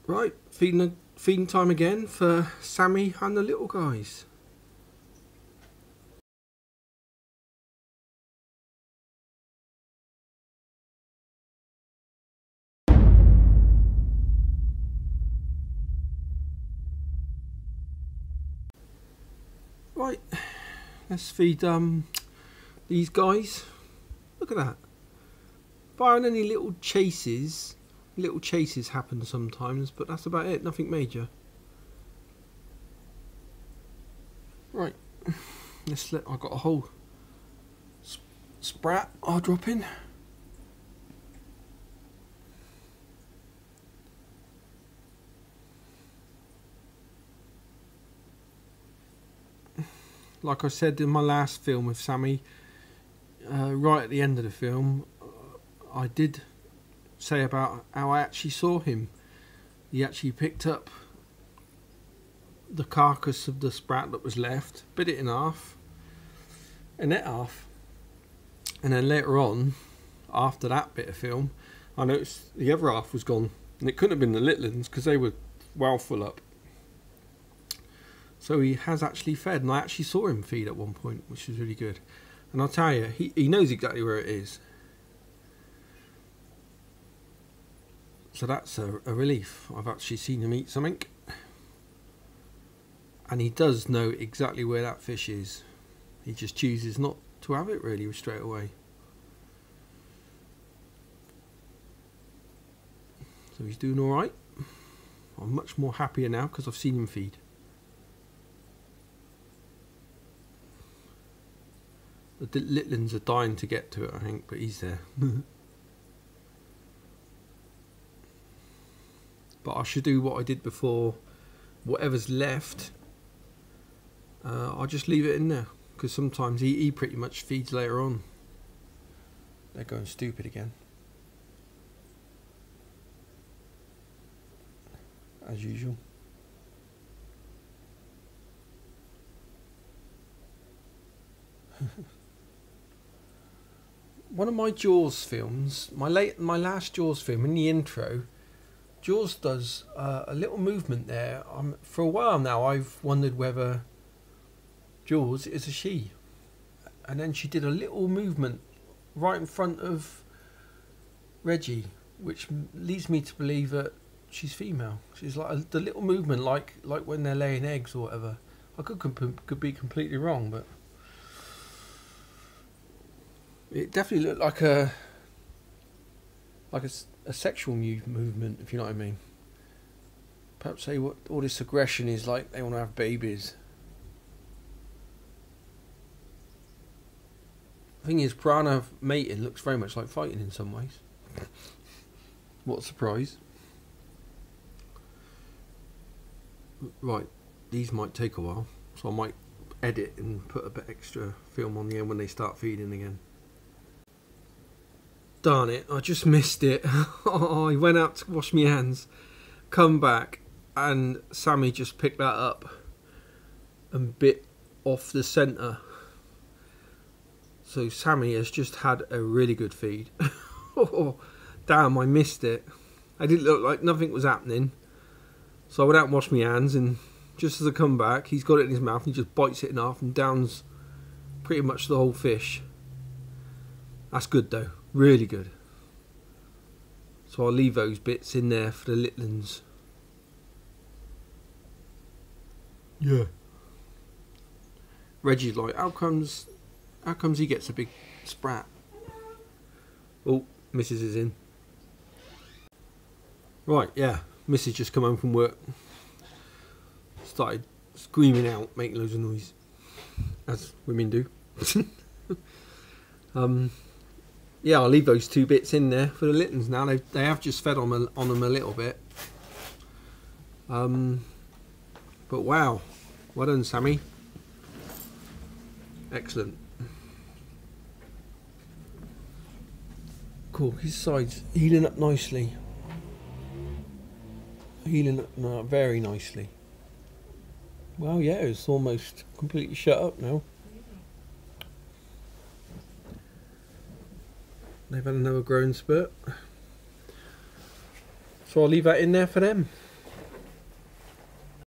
Right, feeding time again for Sammy and the little guys. Right, let's feed these guys. Look at that. Barring any little chases happen sometimes, but that's about it, nothing major. Right, I've got a whole sprat I'll drop in. Like I said in my last film with Sammy, right at the end of the film, I did say about how I actually saw him. He actually picked up the carcass of the sprat that was left, bit it in half, and ate half. And then later on, after that bit of film, I noticed the other half was gone. And it couldn't have been the little ones because they were well full up. So he has actually fed, and I actually saw him feed at one point, which is really good. And I'll tell you, he knows exactly where it is. So that's a relief. I've actually seen him eat something. And he does know exactly where that fish is. He just chooses not to have it really straight away. So he's doing alright. I'm much more happier now because I've seen him feed. The little ones are dying to get to it, I think, but he's there. But I should do what I did before. Whatever's left, I'll just leave it in there, because sometimes he pretty much feeds later on. They're going stupid again, as usual. One of my Jaws films, my last Jaws film, in the intro, Jaws does a little movement there. For a while now I've wondered whether Jaws is a she. And then she did a little movement right in front of Reggie, which leads me to believe that she's female. She's like the little movement like when they're laying eggs or whatever. I could be completely wrong, but it definitely looked like a sexual movement, if you know what I mean. Perhaps say what all this aggression is like, they want to have babies. The thing is, piranha mating looks very much like fighting in some ways. What a surprise. Right, these might take a while, so I might edit and put a bit extra film on the end when they start feeding again. Darn it, I just missed it. I went out to wash my hands, come back, and Sammy just picked that up and bit off the centre. So Sammy has just had a really good feed. Oh, damn, I missed it. I didn't look like nothing was happening. So I went out and washed my hands, and just as I come back, he's got it in his mouth and he just bites it in half and downs pretty much the whole fish. That's good though. Really good. So I'll leave those bits in there for the little ones. Yeah. Reggie's like, how comes he gets a big sprat? Oh, Mrs. is in. Right, yeah. Mrs. just come home from work. Started screaming out, making loads of noise, as women do. Yeah, I'll leave those two bits in there for the little ones now. They have just fed on them a little bit. But wow, well done, Sammy. Excellent. Cool, his side's healing up nicely. Healing up very nicely. Well, yeah, it's almost completely shut up now. They've had another growing spurt. So I'll leave that in there for them.